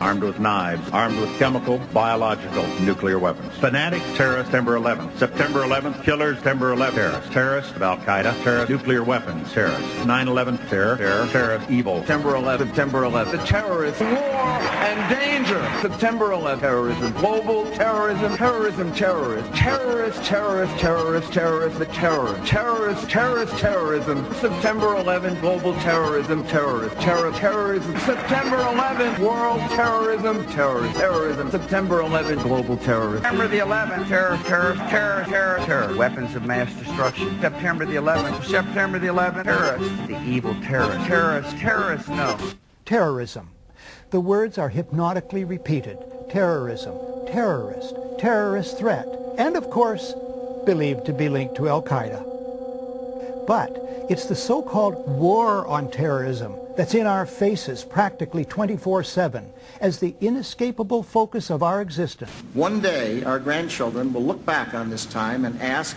armed with knives, armed with chemical, biological, nuclear weapons. Fanatics, terrorists, September 11th. September 11th, killers, September 11th, terrorists. Terrorists of Al-Qaeda, terrorists, nuclear weapons, terrorists. 9/11, terror, terrorist, evil. September 11th, September 11th. The terrorists, war and danger. September 11th, terrorism, global terrorism, terrorism, terrorists. Terrorists, terrorists, terrorists, terrorists, the terror. Terrorists, terrorist, terrorism. September 11th, global terrorism, terrorist. Terrorism. September 11th, world terrorism, terrorism. September 11th, global terrorism. September the 11th, terror. Weapons of mass destruction. September the 11th, terrorists. The evil terrorists, no. Terrorism. The words are hypnotically repeated. Terrorism, terrorist, terrorist threat, and of course, believed to be linked to Al-Qaeda. But it's the so-called war on terrorism that's in our faces practically 24/7 as the inescapable focus of our existence. One day, our grandchildren will look back on this time and ask,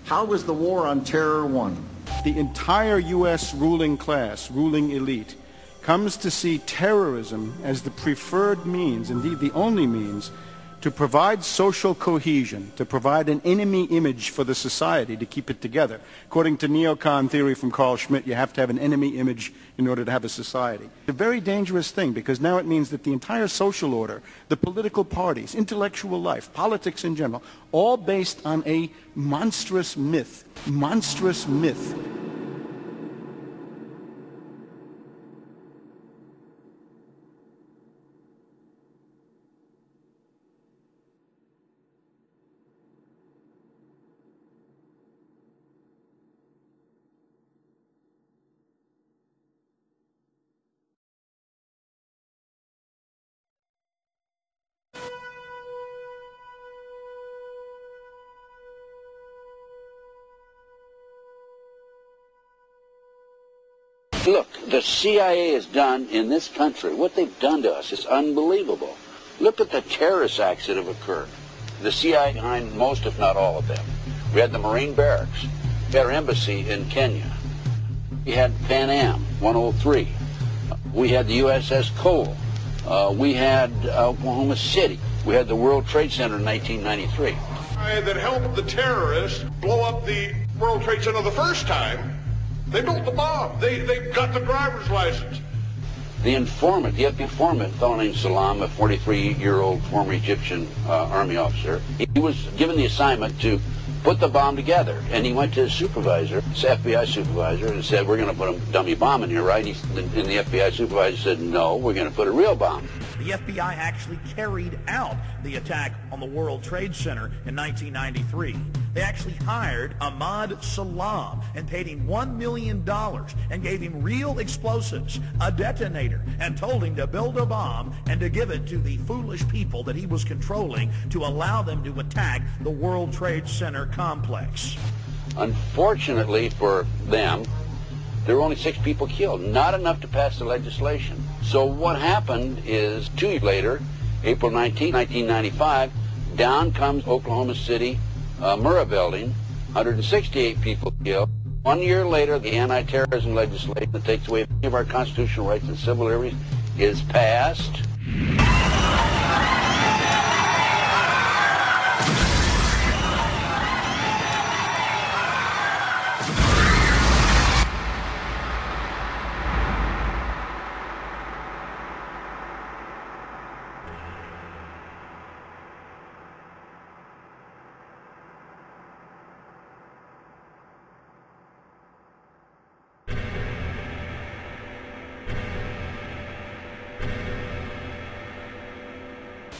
how was the war on terror won? The entire U.S. ruling class, ruling elite, comes to see terrorism as the preferred means, indeed the only means, to provide social cohesion, to provide an enemy image for the society to keep it together. According to neocon theory from Carl Schmitt, you have to have an enemy image in order to have a society. It's a very dangerous thing because now it means that the entire social order, the political parties, intellectual life, politics in general, all based on a monstrous myth. Monstrous myth. Look, the CIA has done in this country, what they've done to us is unbelievable. Look at the terrorist acts that have occurred. The CIA behind most, if not all of them. We had the Marine barracks. We had our embassy in Kenya. We had Pan Am 103. We had the USS Cole. We had Oklahoma City. We had the World Trade Center in 1993. That helped the terrorists blow up the World Trade Center the first time. They built the bomb. They got the driver's license. The informant, the FBI informant, a fellow named Salam, a 43-year-old former Egyptian army officer, he was given the assignment to put the bomb together. And he went to his supervisor, his FBI supervisor, and said, we're going to put a dummy bomb in here, right? And the FBI supervisor said, no, we're going to put a real bomb. The FBI actually carried out the attack on the World Trade Center in 1993. They actually hired Ahmad Salam and paid him $1 million and gave him real explosives, a detonator, and told him to build a bomb and to give it to the foolish people that he was controlling to allow them to attack the World Trade Center complex. Unfortunately for them, there were only 6 people killed, not enough to pass the legislation. So what happened is 2 years later, April 19, 1995, down comes Oklahoma City Murrah building, 168 people killed. 1 year later, the anti-terrorism legislation that takes away any of our constitutional rights and civil liberties is passed.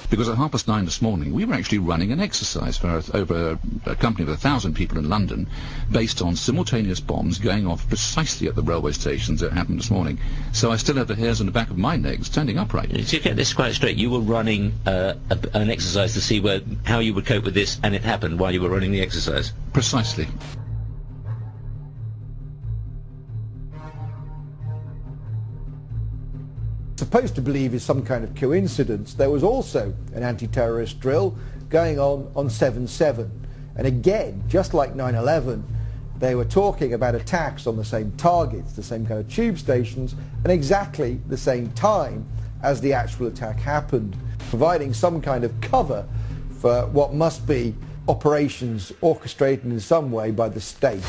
Because at 9:30 this morning, we were actually running an exercise for over a company of 1,000 people in London, based on simultaneous bombs going off precisely at the railway stations that happened this morning. So I still have the hairs on the back of my legs standing upright. To get this quite straight, you were running an exercise to see how you would cope with this, and it happened while you were running the exercise? Precisely. Supposed to believe is some kind of coincidence, there was also an anti-terrorist drill going on 7/7. And again, just like 9/11, they were talking about attacks on the same targets, the same kind of tube stations, and exactly the same time as the actual attack happened, providing some kind of cover for what must be operations orchestrated in some way by the state.